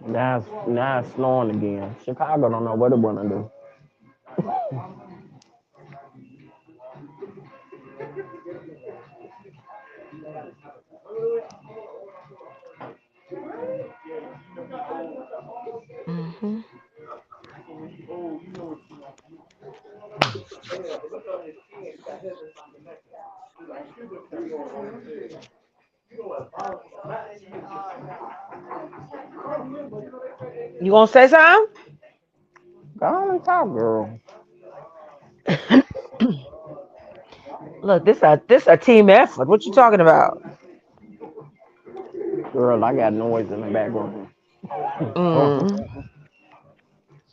Now it's snowing again. Chicago don't know what it wanna do. Hmm. You gonna say something? Go on and talk, girl. Look, this a team effort. What you talking about? Girl, I got noise in the background. Mm.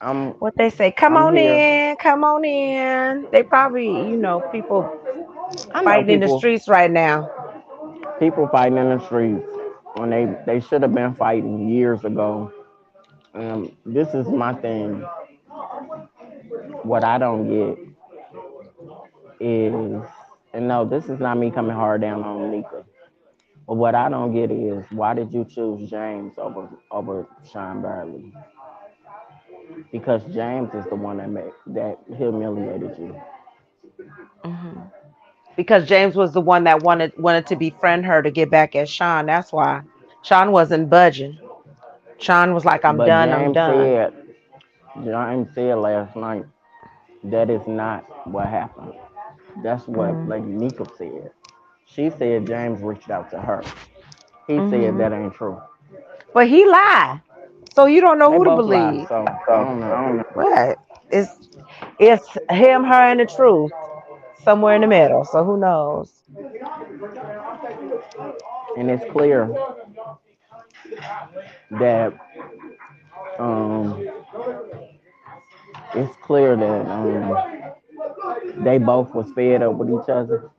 I'm What they say? Come I'm on here. in, come on in. They probably, people I know fighting in the people streets right now. fighting in the streets when they should have been fighting years ago. This is my thing. What I don't get is, and no, this is not me coming hard down on Nika. But what I don't get is, why did you choose James over Sean Barley? Because James is the one that humiliated you. Hmm. Because James was the one that wanted to befriend her to get back at Sean. That's why Sean wasn't budging. Sean was like, "I'm But done. I'm done." James said last night that is not what happened. That's what Mm. Lady Nika said. She said James reached out to her. He said Hmm. that ain't true. But he lied, so you don't know They who to both lie, believe. so I don't know. What? It's him, her, and the truth somewhere in the middle. So who knows? And that um it's clear that they both was fed up with each other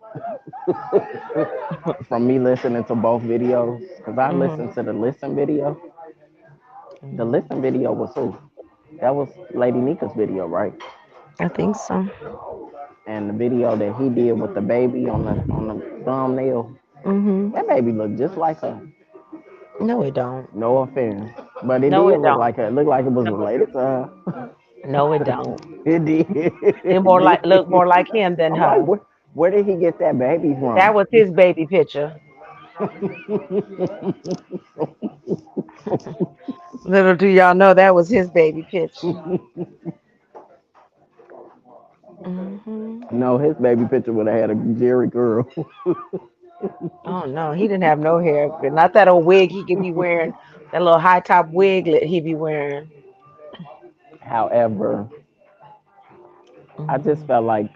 from me listening to both videos. Cause I Hmm. listened to the listen video. The Hmm. listen video was who? That was Lady Nika's video, right? I think so. And the video that he did with the baby on the thumbnail, Hmm. that baby looked just like her. No, it don't. No offense, but it No, did it look don't. like her. It looked like it was No, related to her. no, it don't. It did. It It more like look did. more like him than I'm like, her. where did he get that baby That from? was his baby picture. Little do y'all know that was his baby picture. Hmm. No, his baby picture would have had a Jerry curl. Oh no, he didn't have no hair. Not that old wig he could be wearing. That little high top wiglet he be wearing. However, I just Hmm. felt like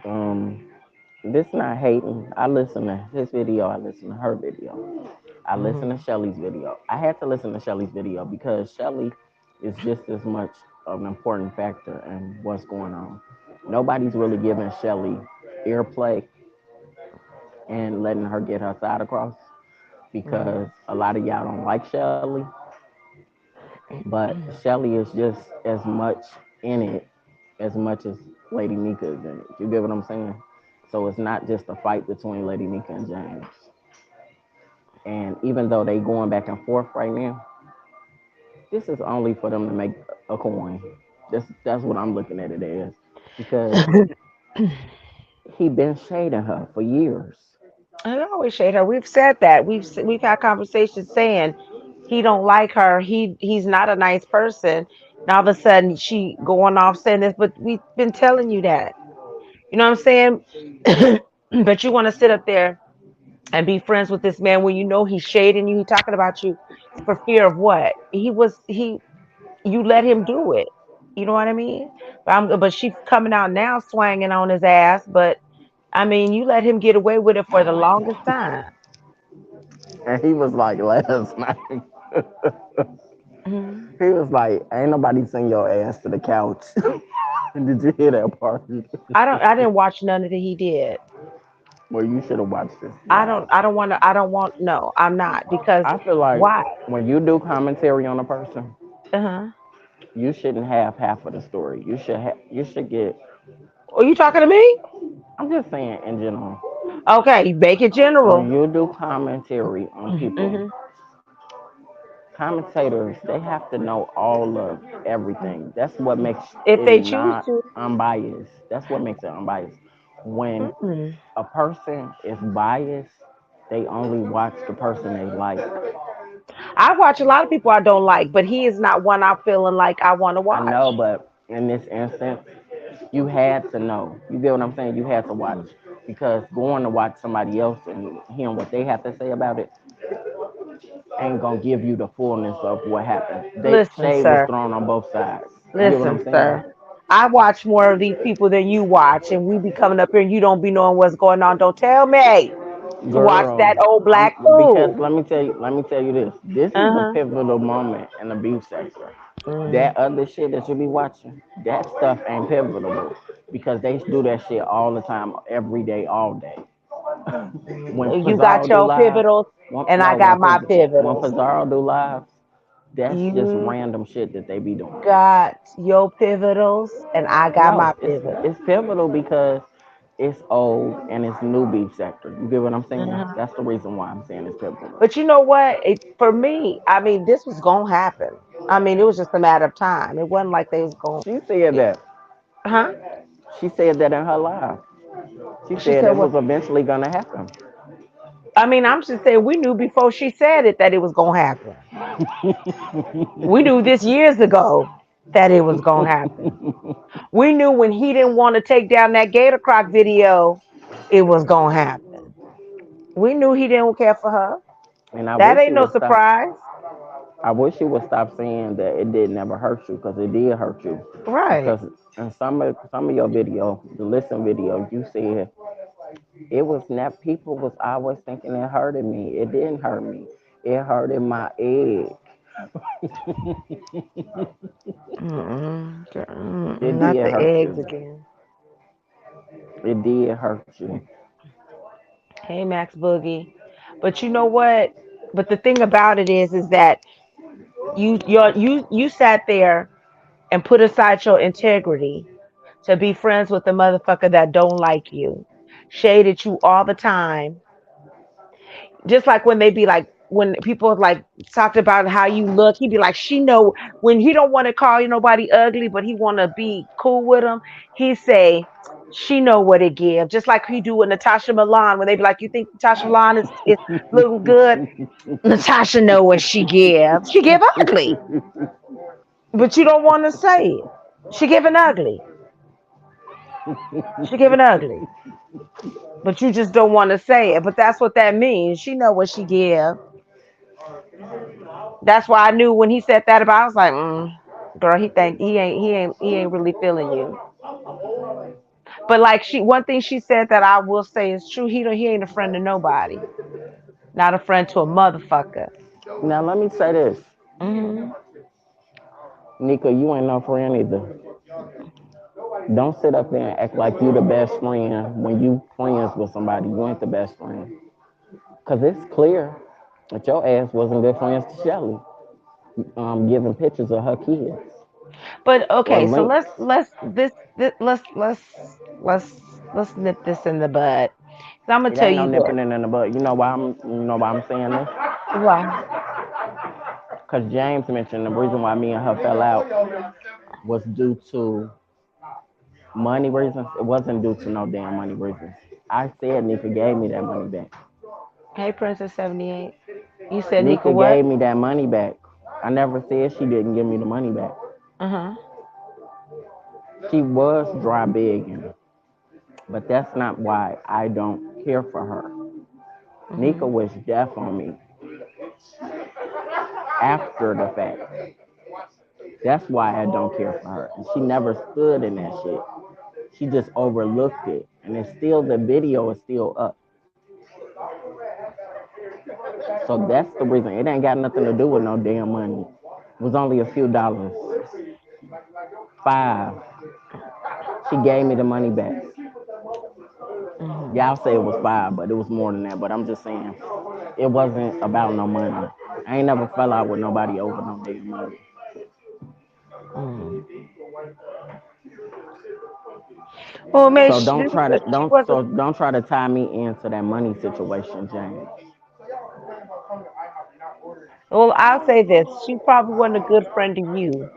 this not hating. I listened to his video. I listened to her video. I listened Hmm. to Shelly's video. I had to listen to Shelly's video because Shelly is just as much of an important factor in what's going on. Nobody's really giving Shelly airplay and letting her get her side across because a lot of y'all don't like Shelly, but Shelly is just as much in it as much as Lady Nika is in it. You get what I'm saying? So it's not just a fight between Lady Nika and James. And even though they going back and forth right now, this is only for them to make a coin. That's what I'm looking at it as. Because he been shading her for years. I always shade her. We've said that. We've had conversations saying he don't like her. He's not a nice person. And all of a sudden she going off saying this, but we've been telling you that. You know what I'm saying? But you want to sit up there and be friends with this man when you know he's shading you, he talking about you for fear of what? He you let him do it. You know what I mean? But she's coming out now swanging on his ass, but I mean, you let him get away with it for the longest time. And he was like last night. Mhm. He was like, "Ain't nobody send your ass to the couch." Did you hear that part? I didn't watch none of that he did. Well, you should have watched this I don't live. I don't want to. I don't want. No, I'm not because I feel like why? when you do commentary on a person, Uh-huh. you shouldn't have half of the story. You should get. Are you talking to me? I'm just saying in general. Okay, make it When general. you do commentary on people, Mm-hmm. commentators they have to know all of everything. That's what makes If it they choose not to. unbiased. That's what makes it unbiased. When Mm-mm. a person is biased, they only watch the person they like. I watch a lot of people I don't like, but he is not one I'm feeling like I want to I know, watch. but in this instance, you had to know. You get what I'm saying? You had to watch because going to watch somebody else and hearing what they have to say about it ain't gonna give you the fullness of what happened. Listen, Shade was sir. thrown on both sides. You get what I'm Listen, saying? sir. I watch more of these people than you watch, and we be coming up here and you don't be knowing what's going on. Don't tell me to watch Girl, that old I'm black because fool. let me tell you this. This is the Uh-huh. pivotal moment in the beef sector. Mm. That other shit that you be watching, that stuff ain't pivotal because they do that shit all the time, every day, all day. When You got Pizarro do your live, pivotals, when, and I no, got my when pivotals. Pizarro do live, that's just You random shit that they be doing. got your pivotals, and I got No, my pivotals. it's pivotal because it's old and it's new beef sector. You get what I'm saying? Uh-huh. That's the reason why I'm saying it's pivotal. But you know what? For me, I mean, this was gonna happen. I mean, it was just a matter of time. It wasn't like they was going. She said It, that. huh? She said that in her live. She She said said it what? was eventually gonna happen. I mean, I'm just saying we knew before she said it that it was gonna happen. We knew this years ago that it was gonna happen. We knew when he didn't want to take down that Gator Croc video, it was gonna happen. We knew he didn't care for her. And I That wish she ain't no would stop. surprise, I wish she would stop saying that it did never hurt you because it did hurt you. right? Because in some of your video, the listen video, you said it was not people was always thinking it hurted me. It didn't hurt me. It hurted my egg. Mm-mm. Mm-mm. It Not did the hurt eggs you. again. It did hurt you. Hey, Max Boogie. But you know what? But the thing about it is that you sat there and put aside your integrity to be friends with a motherfucker that don't like you, shaded you all the time. Just like when they be like when people like talked about how you look, he'd be like, she know when he don't want to call you nobody ugly, but he want to be cool with them. He say, she know what it give. Just like he do with Natasha Milan when they be like, you think Natasha Milan is looking good? Natasha know what she give. She give ugly, but you don't want to say it. She giving ugly. She giving ugly, but you just don't want to say it. But that's what that means. She know what she give. That's why I knew when he said that about. I was like, girl, he think he ain't really feeling you. But like one thing she said that I will say is true. He ain't a friend to nobody. Not a friend to a motherfucker. Now let me say this, Hmm. Nika, you ain't no friend either. Don't sit up there and act like you the best friend when you friends with somebody. You ain't the best friend. Cause it's clear that your ass wasn't good friends to Shelly. Giving pictures of her kids But or okay, so links. this let's let's nip this in the bud. So I'm gonna It tell ain't no you this. nipping in the butt. You know why I'm saying this? Why? Cause James mentioned the reason why me and her fell out was due to money reasons. It wasn't due to no damn money reasons. I said Nika gave me that money back. Hey, Princess 78. You said Nika Nika what? gave me that money back. I never said she didn't give me the money back. Uh-huh. She was dry begging, but that's not why I don't care for her. Nika Hmm. was deaf on me after the fact. That's why I don't care for her. And she never stood in that shit. She just overlooked it. And it's still, the video is still up. So that's the reason. It ain't got nothing to do with no damn money. It was only a few dollars. Five. She gave me the money back. Y'all say it was 5, but it was more than that. But I'm just saying, it wasn't about no money. I ain't never fell out with nobody over no damn money. Mm. Well, maybe So she, don't try to she don't wasn't. so don't try to tie me into that money situation, James. Well, I'll say this: she probably wasn't a good friend to you,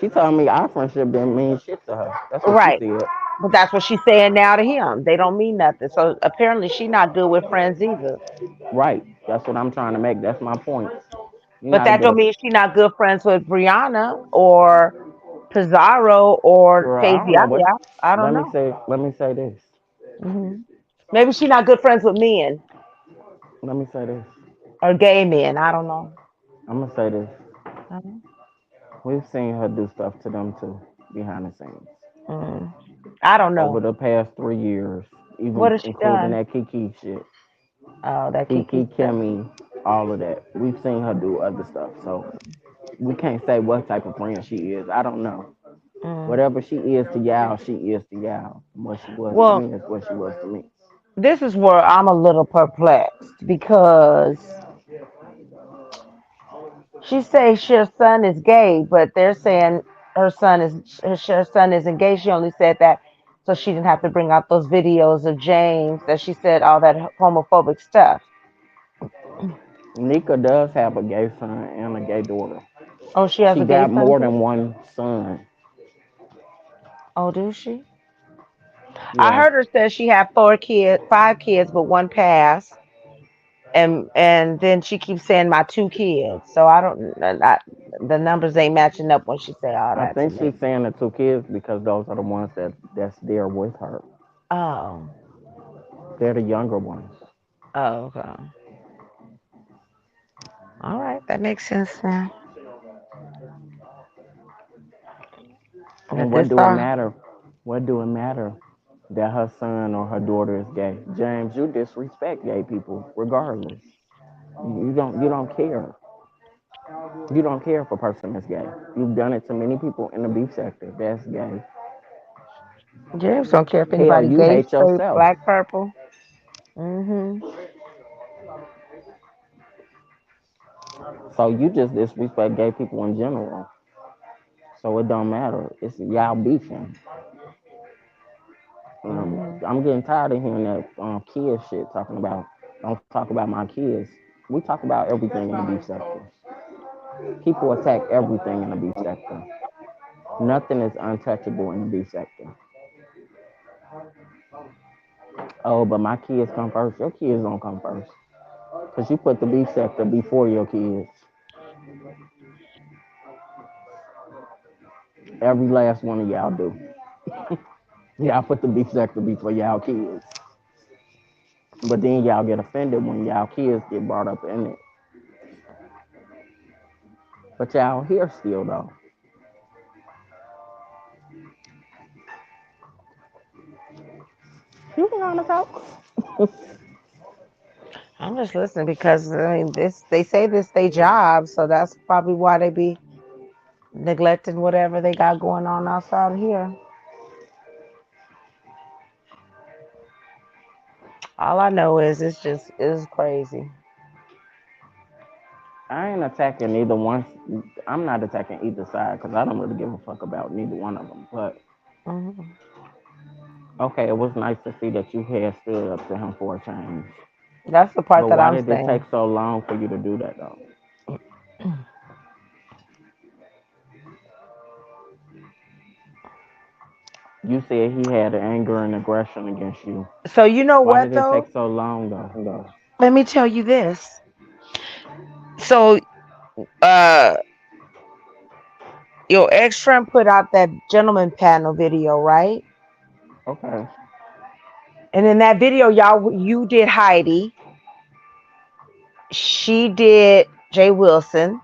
She told me our friendship didn't mean shit to her. That's what she right? said. But that's what she's saying now to him. They don't mean nothing. So apparently, she's not good with friends either. Right. That's what I'm trying to make. That's my point. You But gotta that get don't a mean she's not good friends with Brianna or Pizarro or girl. I don't know what. Taziaya. I don't know. Let me say this. Hmm. Maybe she's not good friends with men Let me say this. or gay men. I don't know. I'm gonna say this. Mhm. We've seen her do stuff to them too, behind the scenes. Mm. I don't Over know. the past 3 years, What even has she including done? that Kiki shit. Oh, that Kiki, Kiki stuff. Kimmy, all of that. We've seen her do other stuff. So we can't say what type of friend she is. I don't know. Mm. Whatever she is to y'all, she is to y'all. What she was to Well, me is what she was to me. this is where I'm a little perplexed because she says her son is gay, but they're saying her son isn't gay. She only said that so she didn't have to bring out those videos of James that she said all that homophobic stuff. Nika does have a gay son and a gay daughter. Oh, she has She a gay got son more too. than one son. Oh, do she? I Yeah. heard her say she had 4 kids, 5 kids, but one passed, and then she keeps saying my 2 kids. So I don't, the numbers ain't matching up when she say all I that to think me. she's saying the 2 kids because those are the ones that's there with her. Oh, They're the younger ones. oh, okay. All right, that makes sense now. And But what this do it matter? What do it matter that her son or her daughter is gay? James, you disrespect gay people regardless. You don't care. You don't care if a person is gay. You've done it to many people in the beef sector. That's gay. James don't care if Hell, anybody you gay, hate straight, yourself. black, purple. Mm-hmm. So you just disrespect gay people in general. So it don't matter. It's y'all beefing. Mm-hmm. I'm getting tired of hearing that kid shit talking about don't talk about my kids. We talk about everything in the beef sector. People attack everything in the beef sector. Nothing is untouchable in the beef sector. Oh, but my kids come first. Your kids don't come first. Because you put the beef sector before your kids. Every last one of y'all do. Y'all put the beef sector before y'all kids. But then y'all get offended when y'all kids get brought up in it. But y'all here still though. You can honest talk. I'm just listening because I mean this. They say this they job, so that's probably why they be neglecting whatever they got going on outside here. All I know is it's just it's crazy. I ain't attacking either one. I'm not attacking either side because I don't really give a fuck about neither one of them. But Hmm. okay, it was nice to see that you had stood up to him for a change. That's the part But that why I'm did it take saying. so long for you to do that though? You said he had anger and aggression against you. So you know Why what did it take though? so long though? Let me tell you this. So uh your ex friend put out that gentleman panel video, right? Okay. And in that video, y'all you did Heidi, she did Jay Wilson,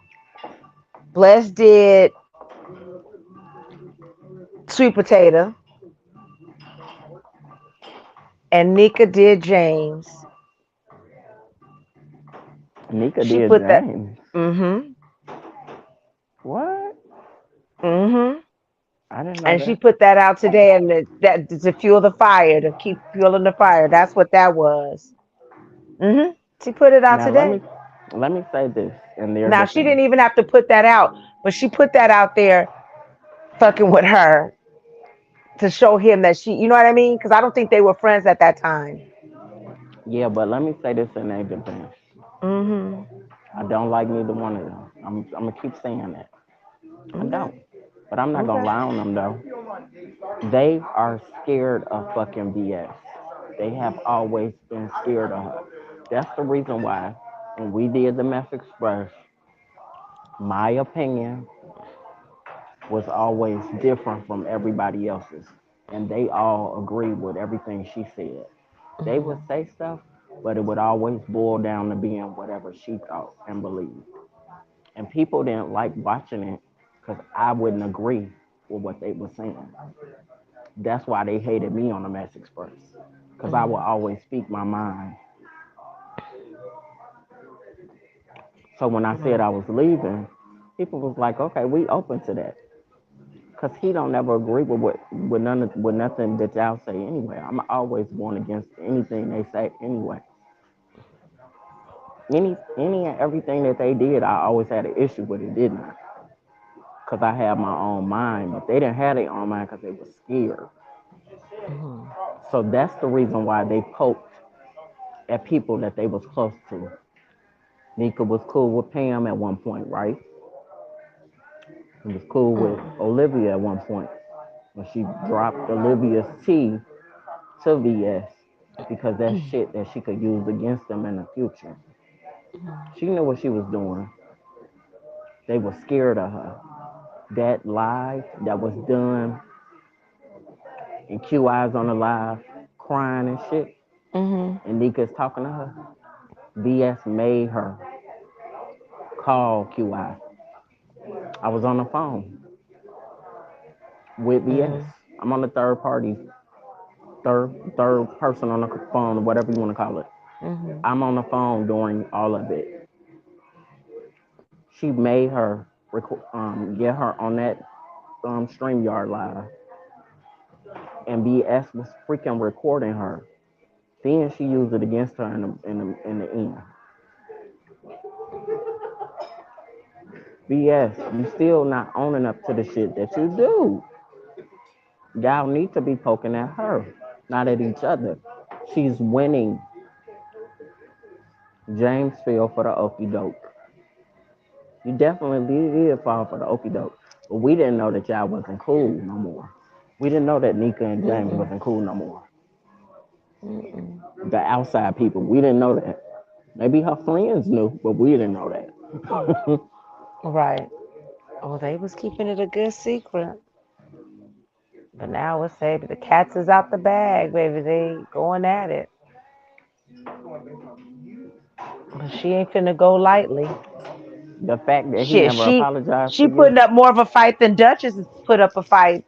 Bless did Sweet Potato, and Nika did James. Nika She did put that. James. Mm-hmm. What? Mm-hmm. I didn't know And she that. put that out today, and that to fuel the fire, to keep fueling the fire. That's what that was. She put it out Now today. let me say this, and there's Now a she thing. didn't even have to put that out, but she put that out there, fucking with her to show him that she, you know what I mean? Because I don't think they were friends at that time. Yeah, but let me say this in their defense. Mhm. I don't like neither one of them. I'm gonna keep saying that. I Okay. don't. But I'm not gonna Okay. lie on them though. They are scared of fucking BS. They have always been scared of her. That's the reason why when we did the Mess Express, my opinion was always different from everybody else's. And they all agreed with everything she said. They would Mhm. say stuff, but it would always boil down to being whatever she thought and believed. And people didn't like watching it because I wouldn't agree with what they were saying. That's why they hated me on the Mass Express because I would Mhm. always speak my mind. So when I said Right. I was leaving, people was like, "Okay, we open to that," because he don't ever agree with with nothing that y'all say anyway. I'm always going against anything they say anyway. Any and everything that they did, I always had an issue with it, didn't I? Because I had my own mind, but they didn't have their own mind because they were scared. Mhm. So that's the reason why they poked at people that they was close to. Nika was cool with Pam at one point, right? He was cool with Mm. Olivia at one point when she dropped Olivia's T to VS because that's shit that she could use against them in the future. Mhm. She knew what she was doing. They were scared of her. That live that was done and Q Eyes on the live crying and shit, Mhm. and Nika's talking to her. VS made her call QI. I was on the phone with VS. Mhm. I'm on the third party, third person on the phone, whatever you want to call it. Mhm. I'm on the phone during all of it. She made her get her on that StreamYard live, and BS was freaking recording her. Then she used it against her in the end. BS, you still not owning up to the shit that you do. Y'all need to be poking at her, not at each other. She's winning. James fell for the okie doke. You definitely did fall for the okie doke. But we didn't know that y'all wasn't cool no more. We didn't know that Nika and James Mm-mm. wasn't cool no more. Mm-mm. The outside people, we didn't know that. Maybe her friends knew, but we didn't know that. Right. Oh, they was keeping it a good secret. But now it's say the cats is out the bag, baby. They going at it. But she ain't finna go lightly. The fact that he Shit, never she apologized to she you, putting up more of a fight than Duchess has put up a fight.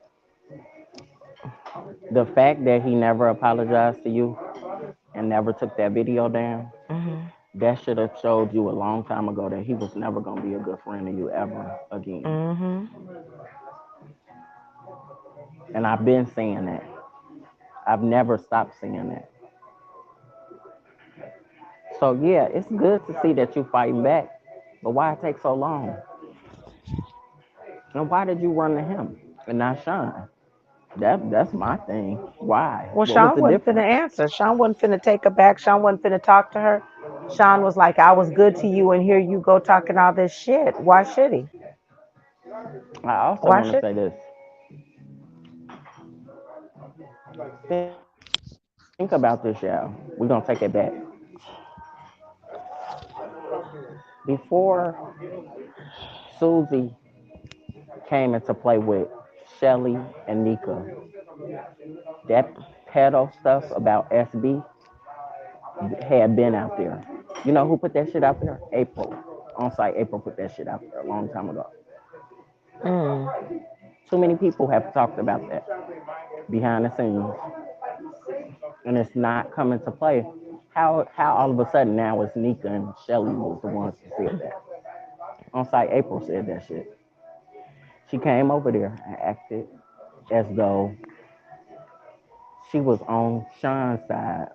the fact that he never apologized to you and never took that video down, Mhm. that should have showed you a long time ago that he was never gonna be a good friend to you ever again. Mhm. And I've been saying that. I've never stopped saying that. So yeah, it's good to see that you fighting back. But why it take so long? And why did you run to him and not Sean? That's my thing. Why? Well, What was Sean the wasn't finna difference? answer. Sean wasn't finna take her back. Sean wasn't finna talk to her. Sean was like, I was good to you, and here you go talking all this shit. Why should he? I also Why want to should say he? this. Think about this, y'all. We're gonna take it back. Before Susie came into play with Shelly and Nika, that pedo stuff about SB had been out there. You know who put that shit out there? April. On site, April put that shit out there a long time ago. Mm. Too many people have talked about that behind the scenes, and it's not coming to play. How all of a sudden now it's Nika and Shelly was the ones who said that. On site, April said that shit. She came over there and acted. as though she was on Sean's side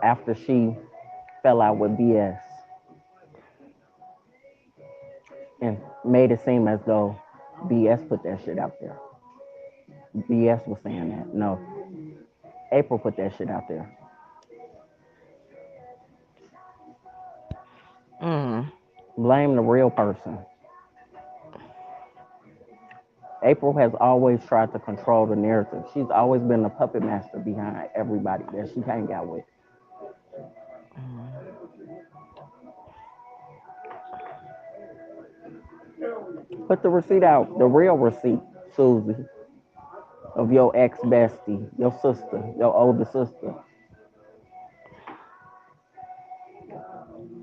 after she fell out with BS and made it seem as though BS put that shit out there. BS was saying that. No, April put that shit out there. Mm. Blame the real person. April has always tried to control the narrative. She's always been the puppet master behind everybody that she hang out with. Mm. Put the receipt out, the real receipt, Susie, of your ex bestie, your sister, your older sister.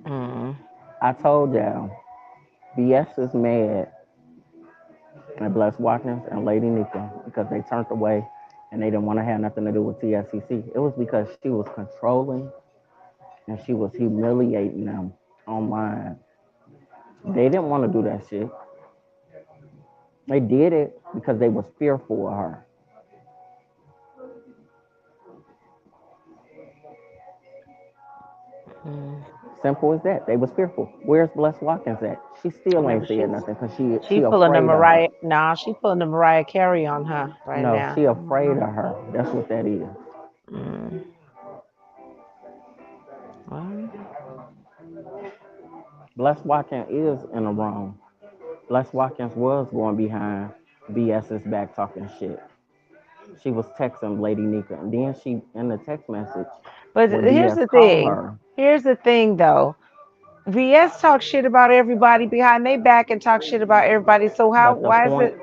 Mm. I told y'all, BS is mad at Bless Watkins and Lady Nika because they turned away and they didn't want to have nothing to do with TSCC. It was because she was controlling and she was humiliating them online. They didn't want to do that shit. They did it because they was fearful of her. Mm. Simple as that. They was fearful. Where's Bless Watkins at? She still Maybe ain't said nothing because she she pulling the afraid of her. Mariah. Nah, she pulling the Mariah Carey on her right No, now. she afraid Mhm. of her. That's what that is. Mm. Well, Bless Watkins is in the wrong. Bless Watkins was going behind BS's back talking shit. She was texting Lady Nika, and then she in the text message but when here's BS the called thing. her. Here's the thing, though. VS talk shit about everybody behind their back and talk shit about everybody. So how? But the Why is point, it?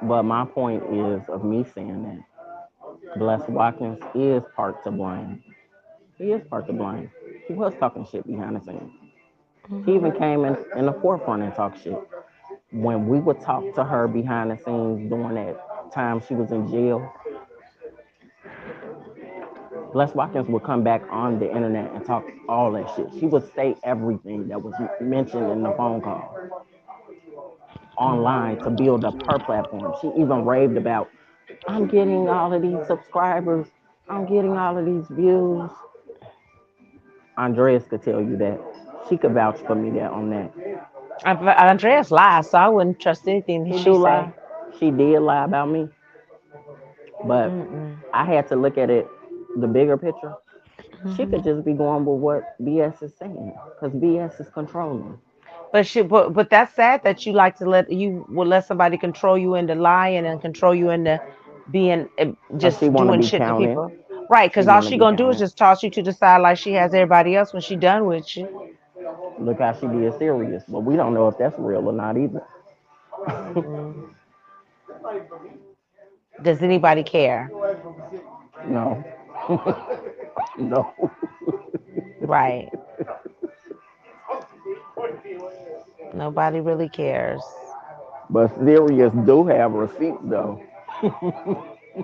but my point is of me saying that Bless Watkins is part to blame. He is part to blame. He was talking shit behind the scenes. He Hmm. even came in the forefront and talked shit. When we would talk to her behind the scenes during that time she was in jail, Les Watkins would come back on the internet and talk all that shit. She would say everything that was mentioned in the phone call online to build up her platform. She even raved about, I'm getting all of these subscribers, I'm getting all of these views. Andreas could tell you that. She could vouch for me that on that. Andreas lies, so I wouldn't trust anything He she do say. lie. She did lie about me, but Mm-mm. I had to look at it, the bigger picture. She Hmm. could just be going with what BS is saying, because BS is controlling. But that's sad that you would let somebody control you into lying and control you into being Because she just want to doing be shit to counted. people. Right, She because all want to she be gonna do is counted. just toss you to the side like she has everybody else when she done with you. Look how she being serious, but we don't know if that's real or not either. Mm-mm. Does anybody care? No, no. Right. Nobody really cares. But serious do have receipts though.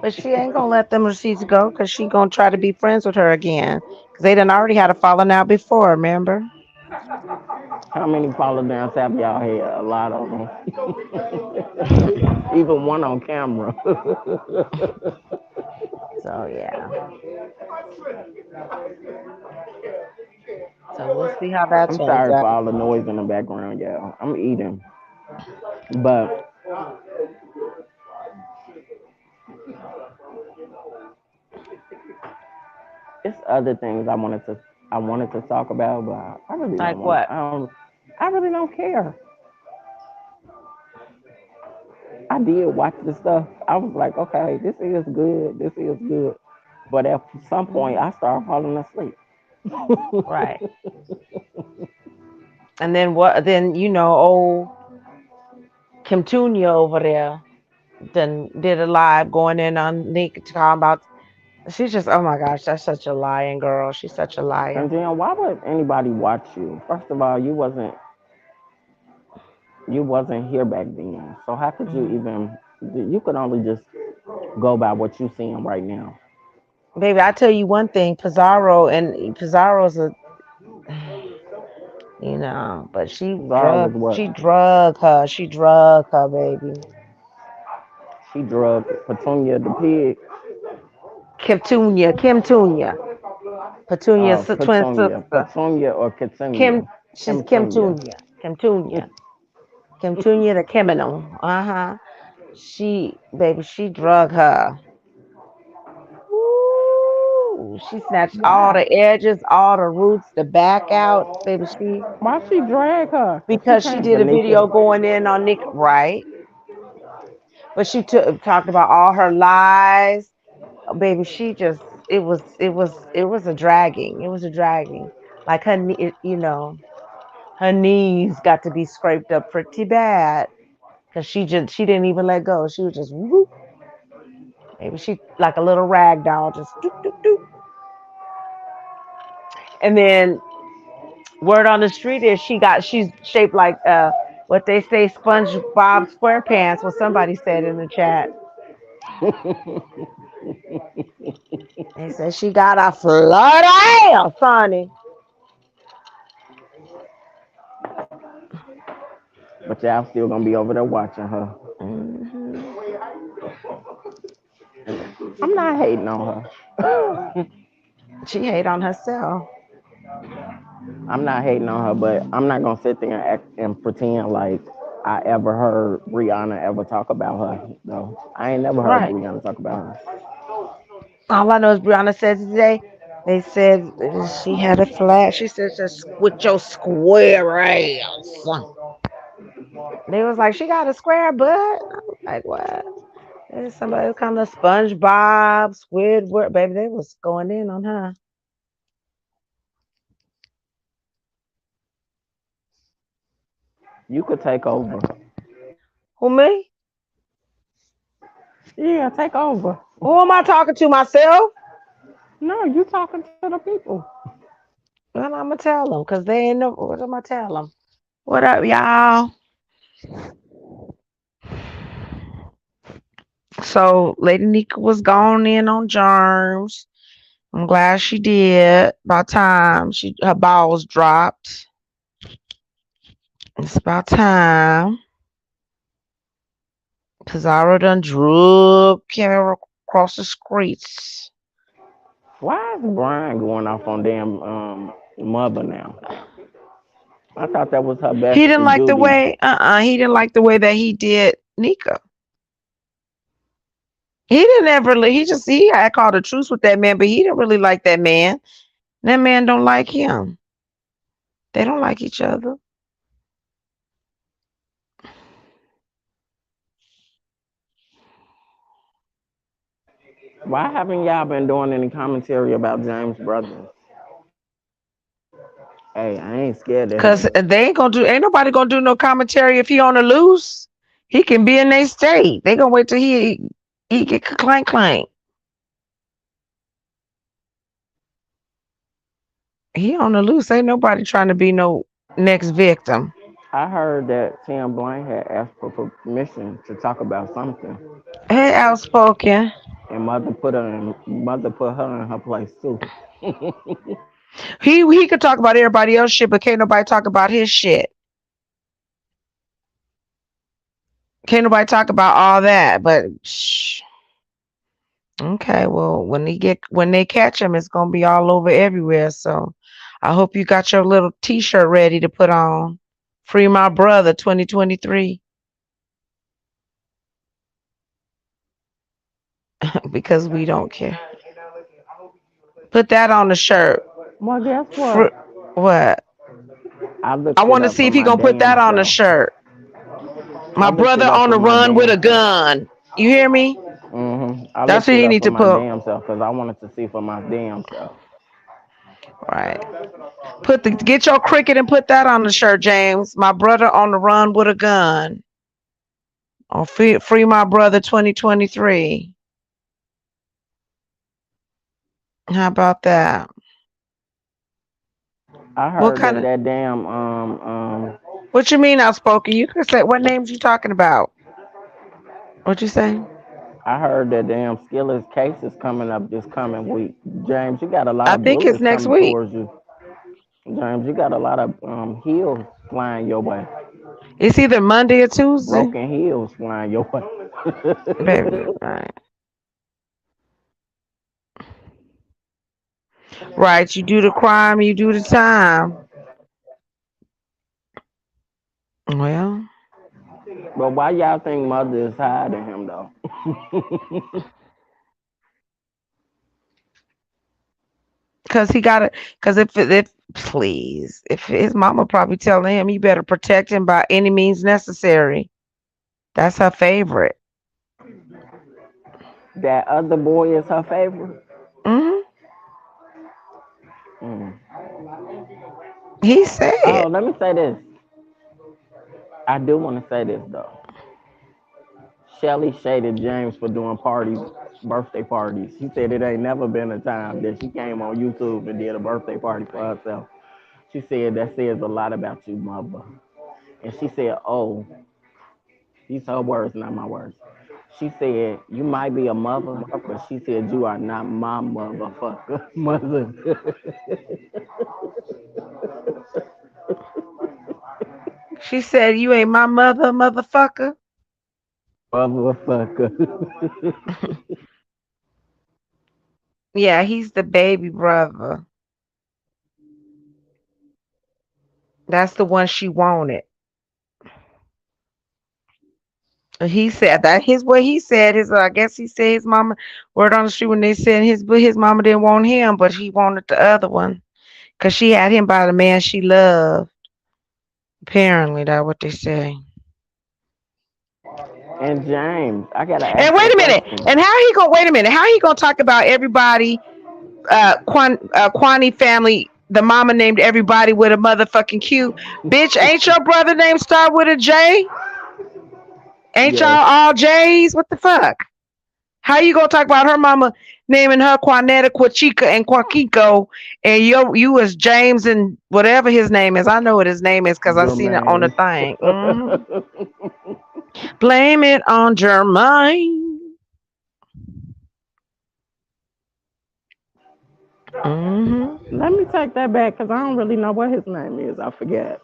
But she ain't gonna let them receipts go because she gonna try to be friends with her again. Because they done already had a falling out before, remember? How many follow downs have y'all had? A lot of them. Even one on camera. So yeah. So we'll see how that I'm turns sorry for out. all the noise in the background, y'all. I'm eating, but it's other things I wanted to talk about, but I really don't Like want. what? I really don't care. I did watch the stuff. I was like, okay, this is good. This is good. But at some point, Hmm. I started falling asleep. Right. And then what? Then old Kim Tunya over there then did a live going in on Nick talking about. She's just, oh my gosh, that's such a lying girl. She's such a And liar. then why would anybody watch you? First of all, you wasn't here back then. So how could you Hmm. even? You could only just go by what you seeing right now. Baby, I tell you one thing, Pizarro's a, but Zara was what? she drug her, baby. She drugged Petunia the pig. Petunia's twin Petunia. sister. Petunia or Kim, Ketunia. she's Kimtunia. Kimtunia the criminal. Baby, she drug her. Ooh, she snatched all Why? the edges, all the roots, the back out, baby. She Why she drag her? Cause she because she can't did a Beneath. video going in on Nick, right? But she talked about all her lies, baby. She just it was a dragging. It was a dragging. Like her knees got to be scraped up pretty bad because she didn't even let go. She was just whoop. Maybe she like a little rag doll, just doop doop doop. And then word on the street is she's shaped like what they say SpongeBob SquarePants. What somebody said in the chat. They said she got a flat ass, honey. But y'all still gonna be over there watching her. Hmm. I'm not hating on her. She hate on herself. I'm not hating on her, but I'm not gonna sit there and act and pretend like I ever heard Rihanna ever talk about her. No, I ain't never heard Right. Rihanna talk about her. All I know is Brianna said today. They said she had a flat. She said just with your square ass. They was like, she got a square butt. I was like, what? There's somebody who kind of SpongeBob, Squidward, baby. They was going in on her. You could take over. Who me? Yeah, take over. Who am I talking to? Myself? No, you talking to the people. Well, I'm gonna tell them because they ain't know. What am I tell them? What up, y'all? So Lady Nika was gone in on germs. I'm glad she did. About time she her balls dropped. It's about time. Pizarro done drug camera across the streets. Why is Brian going off on damn mother now? I thought that was her He best didn't like the duty. way, he didn't like the way that he did Nika. He didn't ever, he had called a truce with that man, but he didn't really like that man. That man don't like him. They don't like each other. Why haven't y'all been doing any commentary about James Brothers? Hey, I ain't scared of Cause him. ain't nobody gonna do no commentary if he on the loose. He can be in their state. They gonna wait till he get clank clank. He on the loose. Ain't nobody trying to be no next victim. I heard that Tim Blank had asked for permission to talk about something, Hey, outspoken. and mother put her in her place too. He could talk about everybody else shit, but can't nobody talk about his shit. Can't nobody talk about all that. But shh. Okay, well, when they catch him, it's gonna be all over everywhere. So I hope you got your little T-shirt ready to put on. Free my brother, 2023, because we don't care. Put that on the shirt. Well, guess For what? what? I I looked it want to up see for if he my gonna put damn that on the self. shirt. I My looked brother it up on for the my run with damn a self. gun. You hear me? I That's looked what it he up need for to my put. damn self because I wanted to see for my damn self. Right. Get your cricket and put that on the shirt, James. My brother on the run with a gun. Or free my brother 2023. How about that? I What heard kind that of that damn what you mean outspoken? You could say what names you talking about? What you say? I heard that damn Skillet's case is coming up this coming week. James, you got a lot I of think it's bullets next coming week. towards you. James, you got a lot of heels flying your way. It's either Monday or Tuesday. Broken heels flying your way. Baby, right. Right. You do the crime, you do the time. Well, But why y'all think mother is hiding him though? because he got it. Because if please, if his mama probably telling him, you better protect him by any means necessary. That's her favorite. That other boy is her favorite. Hmm. Mm. He Oh, said. let me say this. I do want to say this though. Shelly shaded James for doing parties, birthday parties. She said it ain't never been a time that she came on YouTube and did a birthday party for herself. She said that says a lot about you, mother. And she said, "Oh, these her words, not my words." She said, "You might be a mother, but she said you are not my motherfucker mother." She said, "You ain't my mother, motherfucker." Motherfucker. Yeah, he's the baby brother. That's the one she wanted. He said that his what he said his I guess he said his mama word on the street when they said his mama didn't want him, but he wanted the other one because she had him by the man she loved. Apparently, that's what they say. And James, I gotta And ask you a wait a minute, question. and how he gonna wait a minute? How he gonna talk about everybody? Kwani family. The mama named everybody with a motherfucking Q. Bitch, ain't your brother name start with a J? Ain't y'all Yes, all J's? What the fuck? How you gonna talk about her mama naming her Quanetta, Quachica, and Quaquico, and you was James and whatever his name is? I know what his name is because I seen it on the Jermaine. thing. Blame it on Jermaine. hmm Let me take that back because I don't really know what his name is. I forget.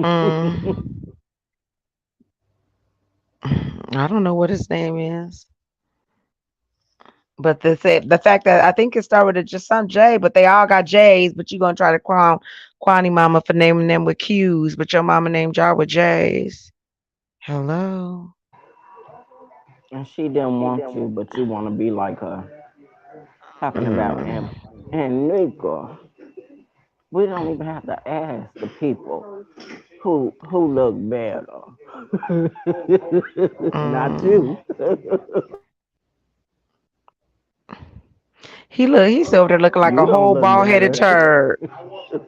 Mm. I don't know what his name is. But the fact that I think it started with just some J, but they all got J's, but you gonna try to crown Kwani mama for naming them with Q's, but your mama named y'all with J's. Hello. And she didn't want you, but you want to be like her. Talking about Mm. and Nico, we don't even have to ask the people who look better. Not Mm. you. He's over there looking like You a don't whole look bald headed better. turd.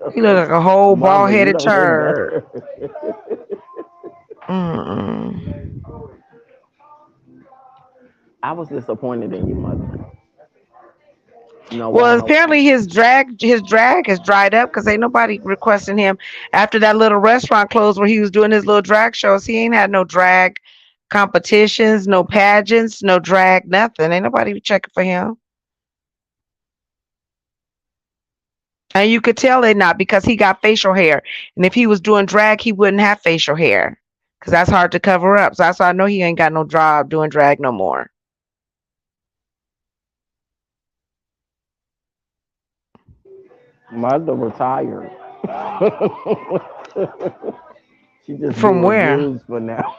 He look like a whole bald Mama, you headed don't look turd. better. Mm-mm. I was disappointed in you, mother. You know Well, why? apparently his drag has dried up because ain't nobody requesting him after that little restaurant closed where he was doing his little drag shows. He ain't had no drag competitions, no pageants, no drag, nothing. Ain't nobody checking for him. And you could tell they not because he got facial hair. And if he was doing drag, he wouldn't have facial hair because that's hard to cover up. So that's why I know he ain't got no job doing drag no more. Mother retired. She just do From where? reviews for now.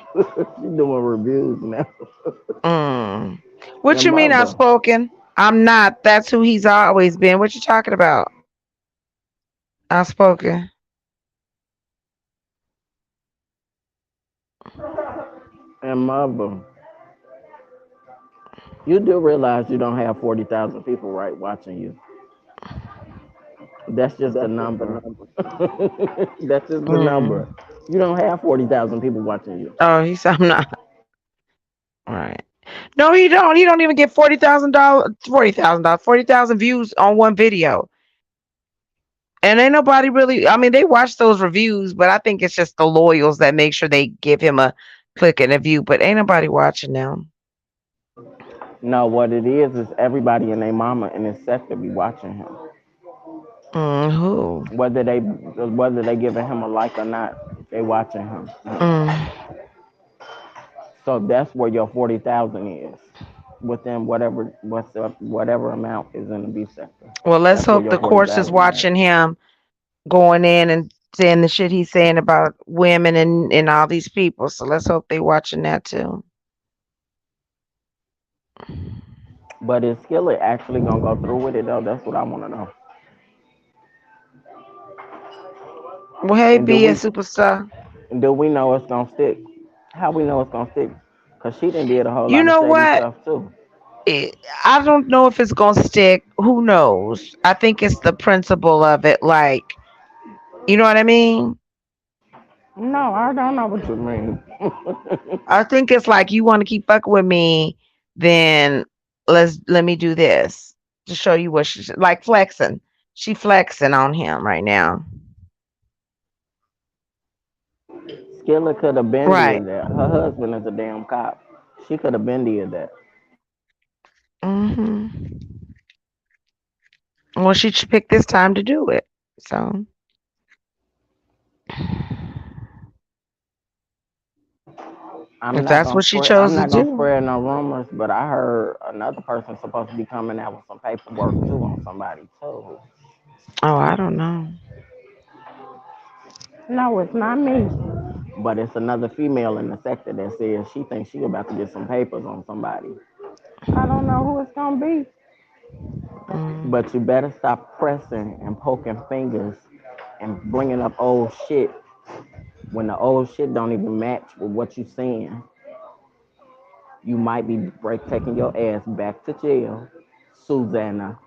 She doing reviews now. Mm. What And you mean mother, outspoken? I'm not. That's who he's always been. What you talking about? Outspoken. and mother, you do realize you don't have 40,000 people right watching you. That's just the number. That's just the Mm. number. You don't have 40,000 people watching you. Oh, he's I'm not. Right. No, he don't. He don't even get $40,000, $40,000, 40,000 views on one video. And ain't nobody really. I mean, they watch those reviews, but I think it's just the loyals that make sure they give him a click and a view. But ain't nobody watching them. No, what it is everybody and their mama in this sector be watching him. Who? Whether they giving him a like or not. They watching him. Mm. So that's where your 40,000 is within whatever amount is in the B sector. Well, let's That's where hope your the courts is 40,000 at. watching him going in and saying the shit he's saying about women and all these people. So let's hope they watching that too. But is Skillet actually gonna go through with it though? That's what I want to know. Well, hey, And be a superstar. do we know it's gonna stick? How we know it's gonna stick? Cause she done did a whole You lot of know shady what? stuff too. It, I don't know if it's gonna stick. Who knows? I think it's the principle of it. Like, you know what I mean? No, I don't know what you mean. I think it's like you want to keep fucking with me, then let me do this to show you what she's like flexing. She flexing on him right now. Skillet could have been Right. did that. Her husband is a damn cop. She could have been did that. Hmm. Well, she should pick this time to do it. So, if that's what she chose I'm to not gonna do. spread no rumors, but I heard another person supposed to be coming out with some paperwork too on somebody too. Oh, I don't know. No, it's not me. But it's another female in the sector that says she thinks she about to get some papers on somebody. I don't know who it's gonna be. Mm. But you better stop pressing and poking fingers and bringing up old shit when the old shit don't even match with what you saying. You might be taking your ass back to jail, Susanna.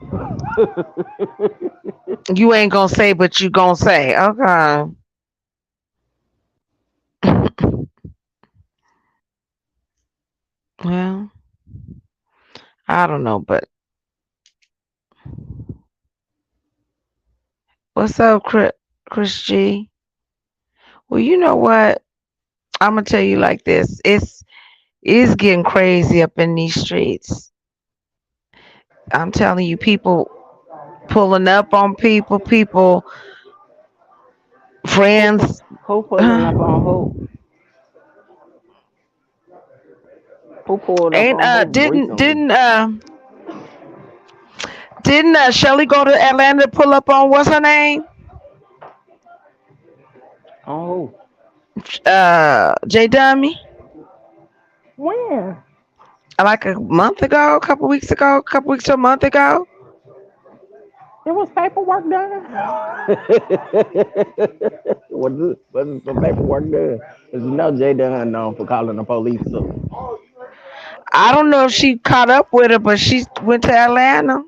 You ain't gonna say, but you gonna say. Okay. Well, I don't know, but what's up, Chris G? Well, you know what? I'm gonna tell you like this. It's getting crazy up in these streets. I'm telling you, people pulling up on people, people, who friends. who pulling up on who? Who pulled up Ain't on who didn't recently? didn't didn't Shelly go to Atlanta to pull up on what's her name? On who? J Dummy. When? Like a month ago, a couple weeks ago, a couple weeks to a month ago. There was paperwork done. Was some paperwork done? Cause you know Jay Dunn known for calling the police too. I don't know if she caught up with her, but she went to Atlanta.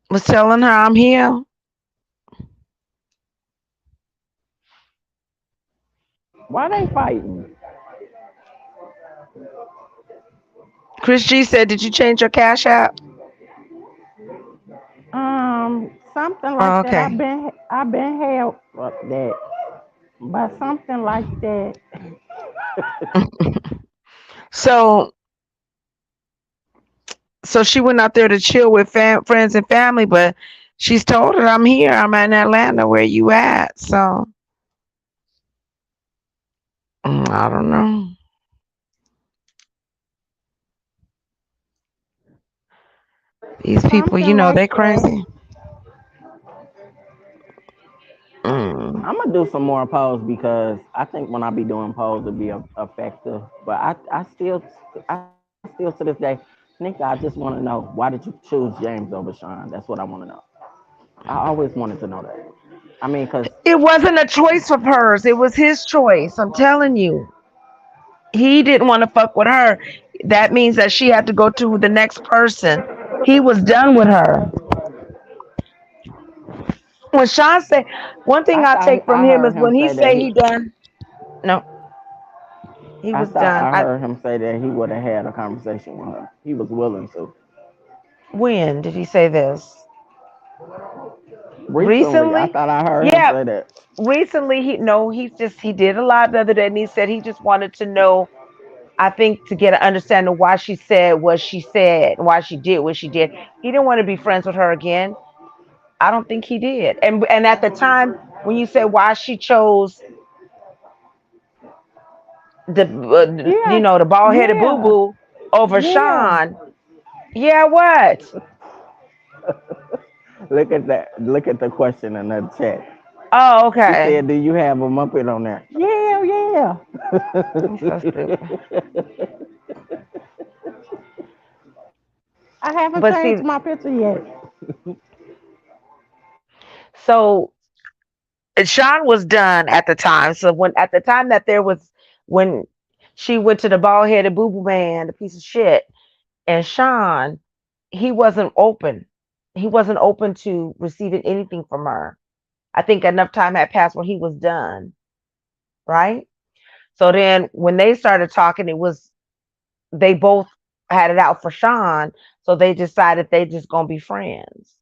Was telling her I'm here. Why they fighting? Chris G said, "Did you change your cash app?" Something Oh, like that. okay. I've been held up that, but something like that. So she went out there to chill with friends and family, but she's told her I'm here. I'm in Atlanta. Where you at? So I don't know. These people, Something like they that. crazy. Mm. I'm gonna do some more polls because I think when I be doing polls, it'll be effective. But I still to this day, Nick, I just want to know why did you choose James over Sean? That's what I want to know. I always wanted to know that. I mean, cause It wasn't a choice of hers. It was his choice. I'm telling you. He didn't want to fuck with her. That means that she had to go to the next person. He was done with her. When Sean said, one thing I take from I him heard is him when he say that say he done. No, he was done. I heard him say that he would have had a conversation with her. He was willing to. When did he say this? Recently, I Recently? thought I heard him Yeah, say that. recently he did a live the other day and he said he just wanted to know, I think, to get an understanding why she said what she said, why she did what she did. He didn't want to be friends with her again. I don't think he did. And at the time when you said why she chose Yeah, the bald headed boo yeah, boo over yeah. Sean. Yeah, what? Look at that. Look at the question in the chat. Oh, She okay. said, "Do you have a Muppet on there?" Yeah, He's so stupid. yeah. I haven't But changed see, my picture yet. so Sean was done at the time. So when at the time that there was when she went to the bald headed boo boo man, the piece of shit, and Sean, he wasn't open. He wasn't open to receiving anything from her. I think enough time had passed where he was done, right? So then when they started talking, it was they both had it out for Sean, so they decided they just gonna be friends,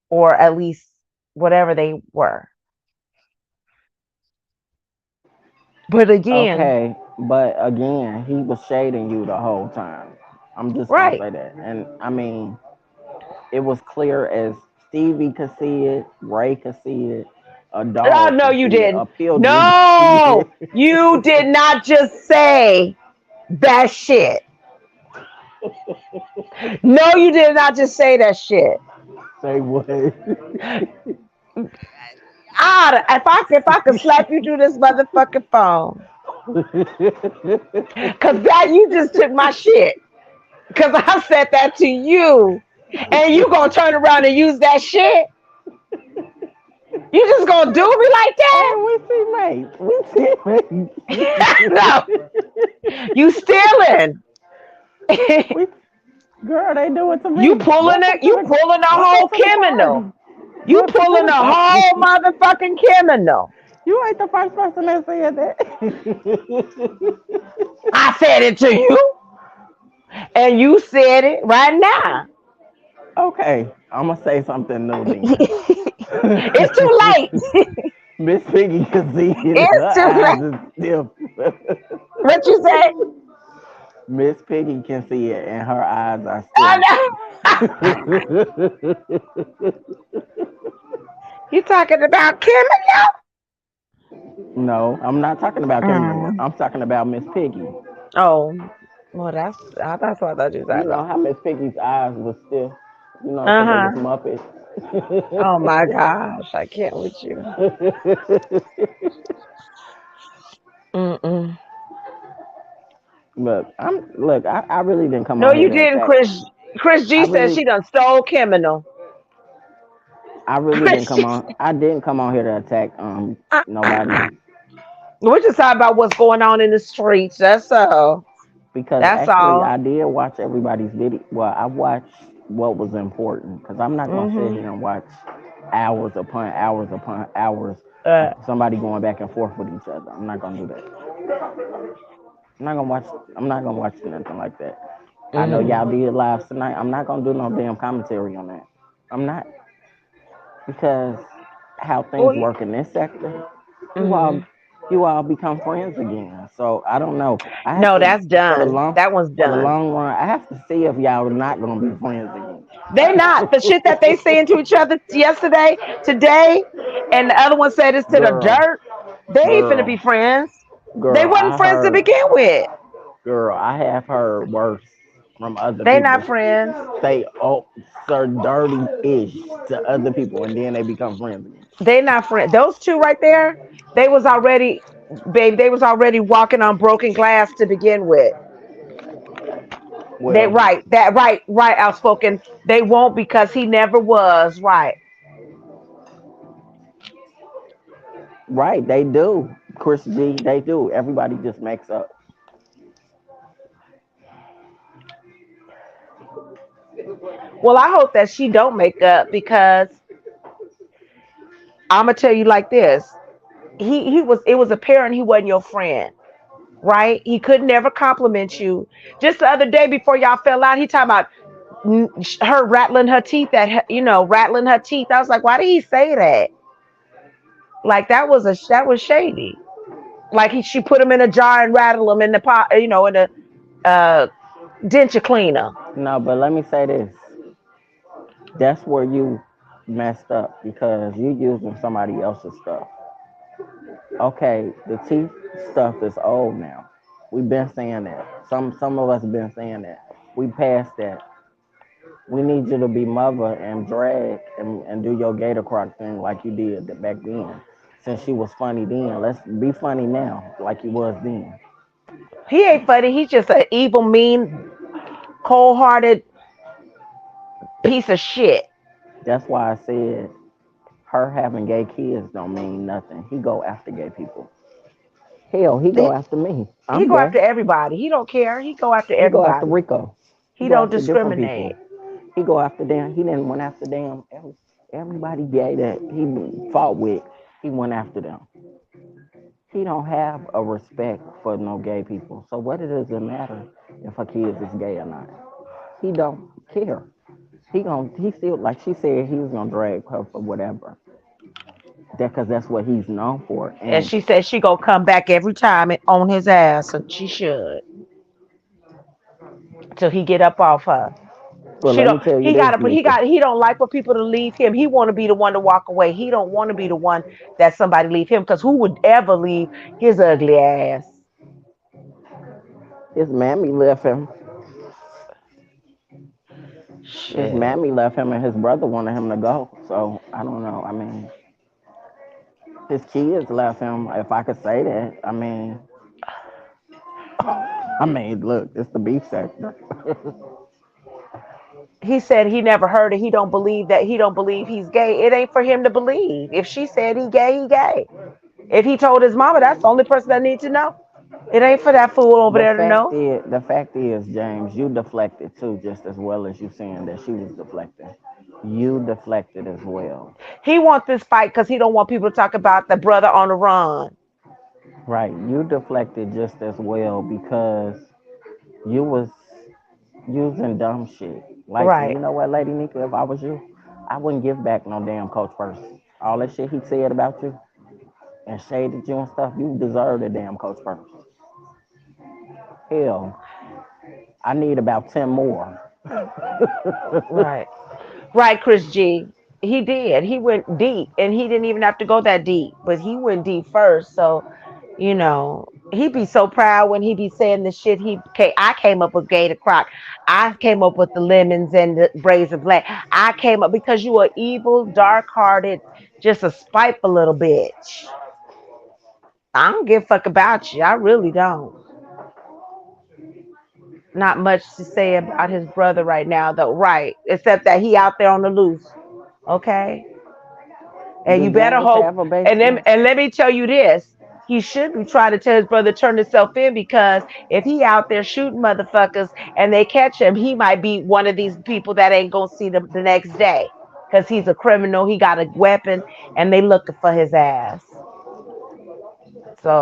or at least whatever they were. But again, Okay, but again, he was shading you the whole time. I'm just gonna right? say that, and I mean, it was clear as Stevie could see it, Ray could see it, a Oh dog no, could you see it, didn't. a pigeon could see it. No, you did not just say that shit. No, you did not just say that shit. Say what? If I could slap you through this motherfucking phone, cause that you just took my shit. Cause I said that to you, and you gonna turn around and use that shit. You just gonna do me like Hey, that? we teammates. We No, teammates. you stealing. we, girl, they do it to You me. pulling it. You pulling a Welcome whole to the party. criminal. You Welcome to pulling the a party. whole motherfucking criminal. You ain't the first person that said that. I said it to you, and you said it right now. Okay, I'm gonna say something new then. It's too late. Miss Piggy can see it. It's Her too eyes late. is stiff. What you say? Miss Piggy can see it, and her eyes are I still. know. You talking about criminal? No, I'm not talking about criminal. Mm. I'm talking about Miss Piggy. Oh, well, that's what I thought you You said know about. how Miss Piggy's eyes was still, Uh because they huh. was Muppets. Oh my gosh, I can't with you. Mm-mm. I really didn't come No, on here you to didn't, attack. Chris. Chris I G said really, she done stole criminal. I really didn't Chris come G. on. I didn't come on here to attack nobody We're just talking about what's going on in the streets. That's all. because That's actually all. I did watch everybody's video. Well, I watched what was important because I'm not gonna sit Mm-hmm. here and watch hours upon hours of Uh, somebody going back and forth with each other. I'm not gonna do that. I'm not gonna watch. I'm not gonna watch nothing like that. I know mm-hmm. y'all did lives tonight. I'm not gonna do no damn commentary on that. I'm not because how Well, things work in this sector, you all mm-hmm. you all become friends again. So I don't know. I have No, to that's done. That one's for the done. long run. I have to see if y'all are not gonna be friends again. They not the shit that they saying to each other yesterday, today, and the other one said it's to the Girl, dirt. They ain't finna be girl, friends. They girl. wasn't friends to begin with. I have heard worse from other They not people. friends. Say, oh, sir, dirty ish to other people, and then they become friends again. They not friends. Those two right there, they was already, babe. They was already walking on broken glass to begin with. They Well, right, that right, outspoken. They won't because he never was right. right, they do. Chris G, they do. Everybody just makes up. Well, I hope that she don't make up because I'm gonna tell you like this. He was it was apparent he wasn't your friend, right? He could never compliment you. Just the other day before y'all fell out, he talking about her rattling her teeth rattling her teeth. I was like, why did he say that? Like that was shady. Like she put him in a jar and rattle him in the pot, in the uh, denture cleaner. No, but let me say this. That's where you messed up because you using somebody else's stuff. Okay, the teeth stuff is old now. We've been saying that. Some of us have been saying that. We passed that. We need you to be mother and drag and do your gator croc thing like you did back then. Since you was funny then, let's be funny now like you was then. He ain't funny. He's just an evil, mean, cold-hearted piece of shit. That's why I said her having gay kids don't mean nothing. He go after gay people. Hell, he go He, after me. he I'm go gay. after everybody. He don't care. He go after He go after everybody. Rico. He He go don't after different discriminate. people. He go after them. He didn't went after them. Everybody gay that he fought with, he went after them. He don't have a respect for no gay people. So what does it matter if her kids is gay or not? He don't care. He still like she said he was gonna drag her for whatever. That because that's what he's known for. And And she said she gonna come back every time and on his ass, and she should till he get up off her. well, She let don't. me tell you He this, got to. He Nika. got. He don't like for people to leave him. He want to be the one to walk away. He don't want to be the one that somebody leave him. Because who would ever leave his ugly ass? His mammy left him. His Shit. mammy left him, and his brother wanted him to go. So I don't know. I mean, his kids left him. If I could say that. Look, it's the beef sector. He said he never heard it. He don't believe that. He don't believe he's gay. It ain't for him to believe. If she said he gay, he gay. If he told his mama, that's the only person that need to know. It ain't for that fool over there to know. The fact is, James, you deflected too, just as well as you saying that she was deflecting. You deflected as well. He wants this fight because he don't want people to talk about the brother on the run. Right, you deflected just as well because you was using dumb shit. Like, you Right. know what, Lady Nika, if I was you, I wouldn't give back no damn coach first. All that shit he said about you and shaded you and stuff, you deserve a damn coach first. Hell, I need about 10 more. Right. Right, Chris G. He did. He went deep, and he didn't even have to go that deep, but he went deep first. So, he be so proud when he be saying the shit. I came up with Gator Croc. I came up with the lemons and the brazen black. I came up because you are evil, dark hearted, just a spiteful little bitch. I don't give a fuck about you. I really don't. Not much to say about his brother right now, though. Right, except that he out there on the loose. Okay. And Do you better James hope. have a And then, basement? and let me tell you this: he should be trying to tell his brother to turn himself in because if he out there shooting motherfuckers and they catch him, he might be one of these people that ain't gonna see them the next day because he's a criminal. He got a weapon, and they looking for his ass.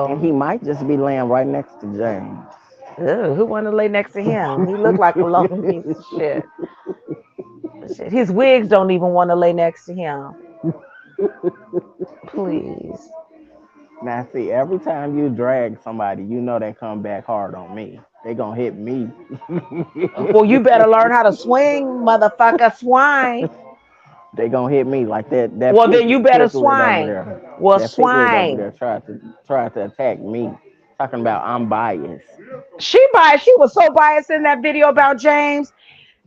And So, he might just be laying right next to James. who want to lay next to him? He looked like a lonely piece of shit. Shit. His wigs don't even want to lay next to him. Please. Now, see, every time you drag somebody, you know they come back hard on me. They gonna hit me. Well, you better learn how to swing, motherfucker. Swine. They gonna hit me like that Well, then you better piglet over swine. there. Well, That piglet over swine. there tried to attack me, talking about I'm biased. She biased. She was so biased in that video about James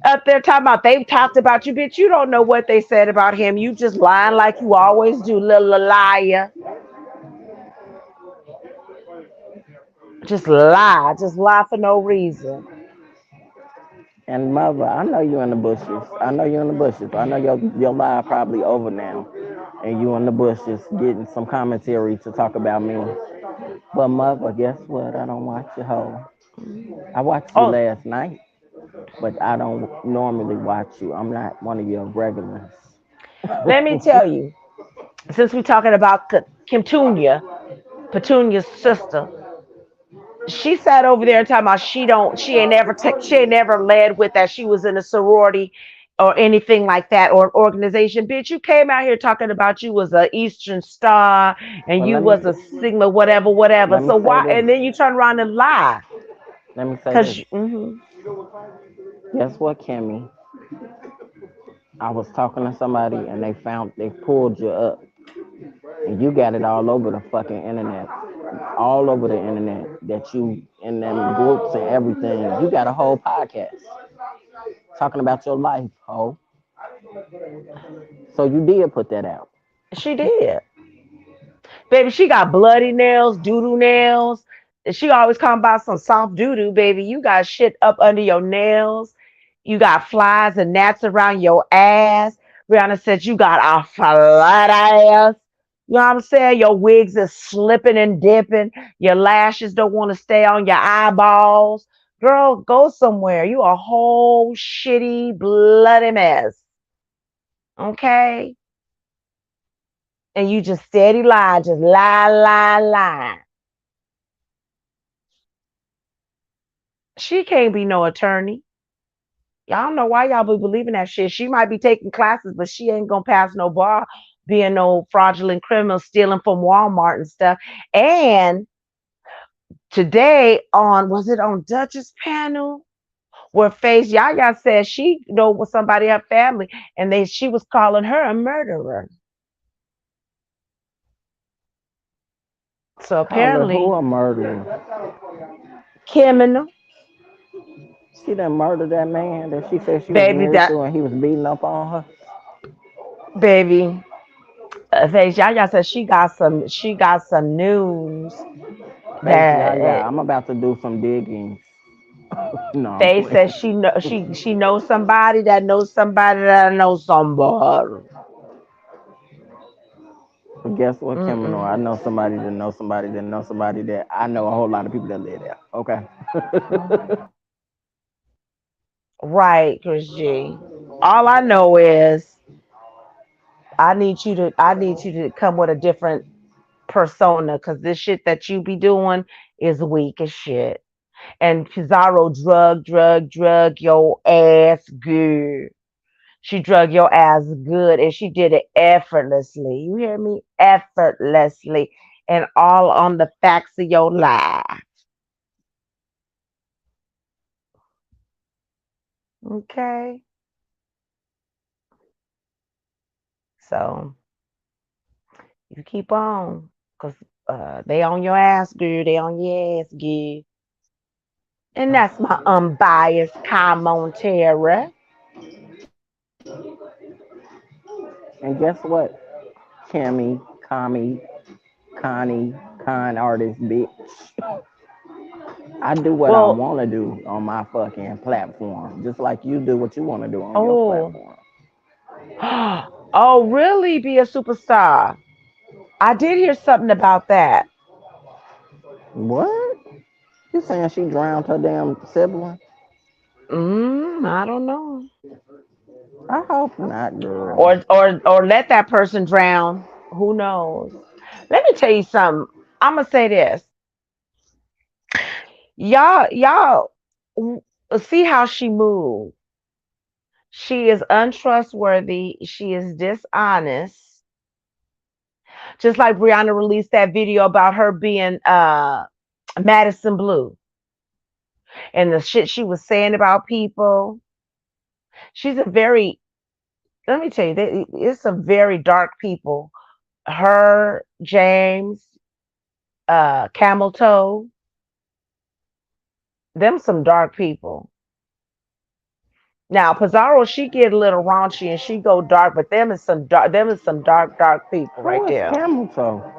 up there talking about they talked about you, bitch. You don't know what they said about him. You just lying like you always do, little liar. Just lie. Just lie for no reason. And mother, I know you in the bushes. I know you in the bushes. I know your live probably over now, and you in the bushes getting some commentary to talk about me. But mother, guess what? I don't watch you hoe. I watched you Oh, last night, but I don't normally watch you. I'm not one of your regulars. let me tell you. Since we're talking about Kim Petunia's sister, she sat over there talking about she ain't never led with that she was in a sorority or anything like that or an organization. Bitch, you came out here talking about you was a Eastern Star and Well, you was a Sigma whatever whatever. let me So say why? this. And then you turn around and lie Let me say because this. Guess what, Kimmy? I was talking to somebody and they pulled you up and you got it all over the fucking internet, all over the internet that you in them groups and everything. You got a whole podcast talking about your life, ho. So you did put that out. She did. Baby, she got bloody nails, doo-doo nails. And she always come about some soft doo-doo, baby. You got shit up under your nails. You got flies and gnats around your ass. Rihanna said you got a flat ass. You know what I'm saying? Your wigs is slipping and dipping. Your lashes don't want to stay on your eyeballs. Girl, go somewhere. You a whole shitty, bloody mess. Okay? And you just steady lie, just lie, lie, lie. She can't be no attorney. Y'all don't know why y'all be believing that shit. She might be taking classes, but she ain't gonna pass no bar being no fraudulent criminal stealing from Walmart and stuff. And today on was it on Dutch's panel where Face Yaya said she know was somebody in her family and she was calling her a murderer. So Calling who apparently a murderer? criminal, She done murdered that man that she said she was baby, married that to and he was beating up on her. baby. Face Yaya said she got some news Face, yeah, that yeah. I'm about to do some digging. No, I'm Faye playing. says she knows somebody that knows somebody that knows somebody. But guess what, Criminal? Mm-mm. I know somebody that knows somebody that knows somebody that I know a whole lot of people that live there. Okay. Right, Chris G. All I know is I need you to come with a different persona because this shit that you be doing is weak as shit. And Pizarro drug your ass good. She drug your ass good and she did it effortlessly. You hear me? Effortlessly. And all on the facts of your life. Okay. So you keep on. Cause they on your ass, girl. They on your ass, girl. And that's my unbiased commentary. And guess what? Cammy, Kami, Connie, con artist, bitch. I do what I Well, want to do on my fucking platform, just like you do what you want to do on your oh. platform. Oh, really be a superstar. I did hear something about that. What? You saying she drowned her damn sibling? I don't know. I hope not, girl. Or let that person drown. Who knows? Let me tell you something. I'm gonna say this. Y'all see how she moved. She is untrustworthy. She is dishonest. Just like Brianna released that video about her being Madison Blue and the shit she was saying about people. She's a very let me tell you, it's some very dark people. Her, James, Camel Toe, them some dark people. Now Pizarro, she get a little raunchy and she go dark, but them is some dark people right Who is there. Camel Toe?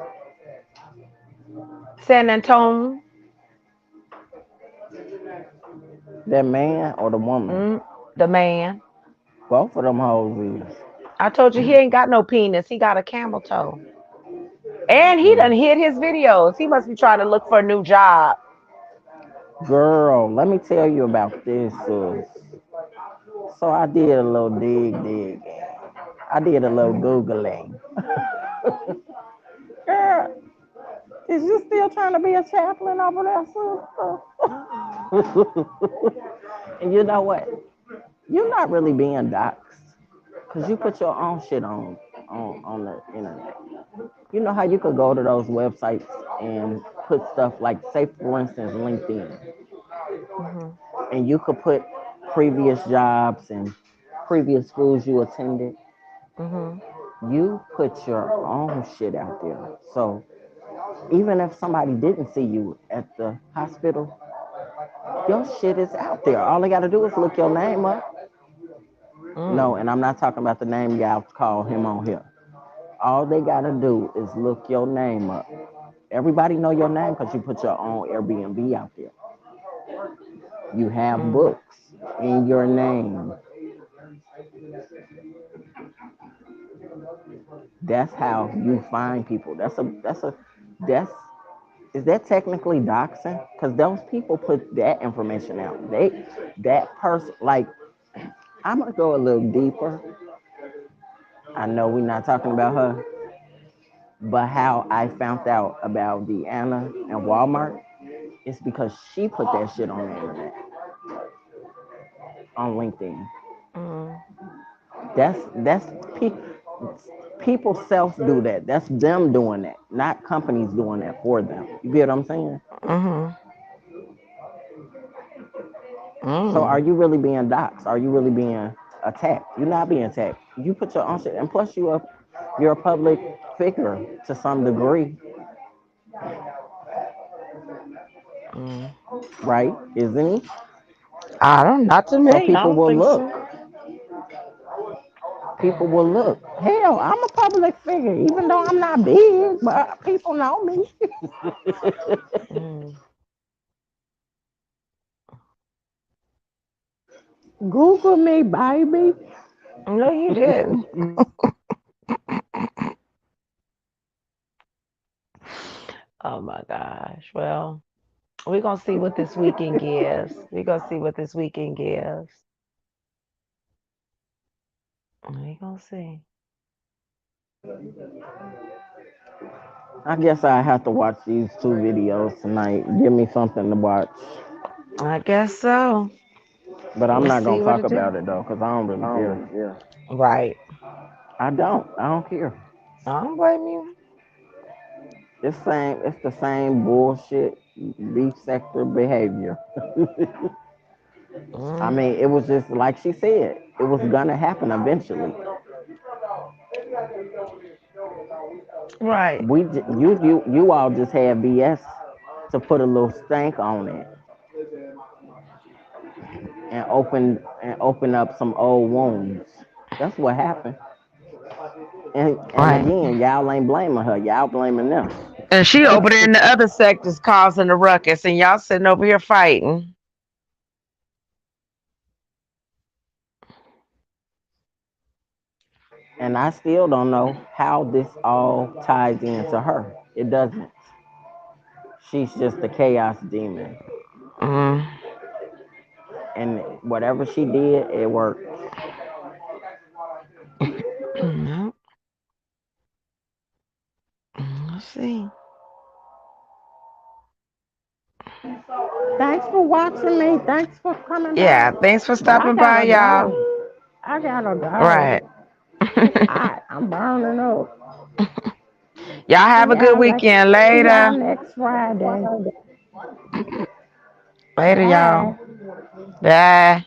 San Antonio, That man or the woman? mm, the man. Both of them hoes is. I told you he ain't got no penis. He got a camel toe. And he done Mm. hid his videos. He must be trying to look for a new job. Girl, let me tell you about this. So I did a little dig. I did a little Mm-hmm. Googling. Girl, is you still trying to be a chaplain over there, sister? And you know what? You're not really being doxxed because you put your own shit on the internet. You know how you could go to those websites and put stuff like, say, for instance, LinkedIn, Mm-hmm. and you could put previous jobs and previous schools you attended. Mm-hmm. You put your own shit out there. So even if somebody didn't see you at the hospital, Your shit is out there. All they gotta do is look your name up. No, Mm, and I'm not talking about the name y'all call him on here. All they gotta do is look your name up. Everybody know your name because you put your own Airbnb out there. You have mm, books in your name. That's how you find people. That's is that technically doxing? Because those people put that information out. That person, like, I'm gonna go a little deeper. I know we're not talking about her, but how I found out about Deanna and Walmart is because she put that shit on the internet, on LinkedIn. mm, That's people self do that. That's them doing that, not companies doing that for them. You get what I'm saying? mm, So are mm. you really being doxxed? Are you really being attacked? You're not being attacked. You put your own shit, and plus you're a public figure to some degree, Mm. right? Isn't he? I don't, not to So me. I people don't will think look. so. People will look. Hell, I'm a public figure, even though I'm not big, but people know me. Mm. Google me, baby. No, you didn't. Oh my gosh. Well, we're gonna see what this weekend gives. We're gonna see what this weekend gives. We're gonna see. I guess I have to watch these two videos tonight. Give me something to watch. I guess so. But I'm We'll not see gonna what talk it do. about it though, cause I don't really care. Right. I don't. I don't care. I don't blame you. It's same. It's the same bullshit beef sector behavior. I Mm. mean, it was just like she said. It was gonna happen eventually. Right. You all just had BS to put a little stank on it and open up some old wounds. That's what happened. And Right. again, y'all ain't blaming her. Y'all blaming them. And she over there in the other sectors causing the ruckus, and y'all sitting over here fighting. And I still don't know how this all ties into her. It doesn't. She's just a chaos demon. Mm. And whatever she did, it worked. No. Let's see. Thanks for watching me. Thanks for coming Yeah. by. Thanks for But I stopping by, gotta y'all. go. I gotta Right. go. It's hot. I'm burning up. Y'all have a good weekend. See y'all Later. next Friday. Later, y'all. Bye. Bye.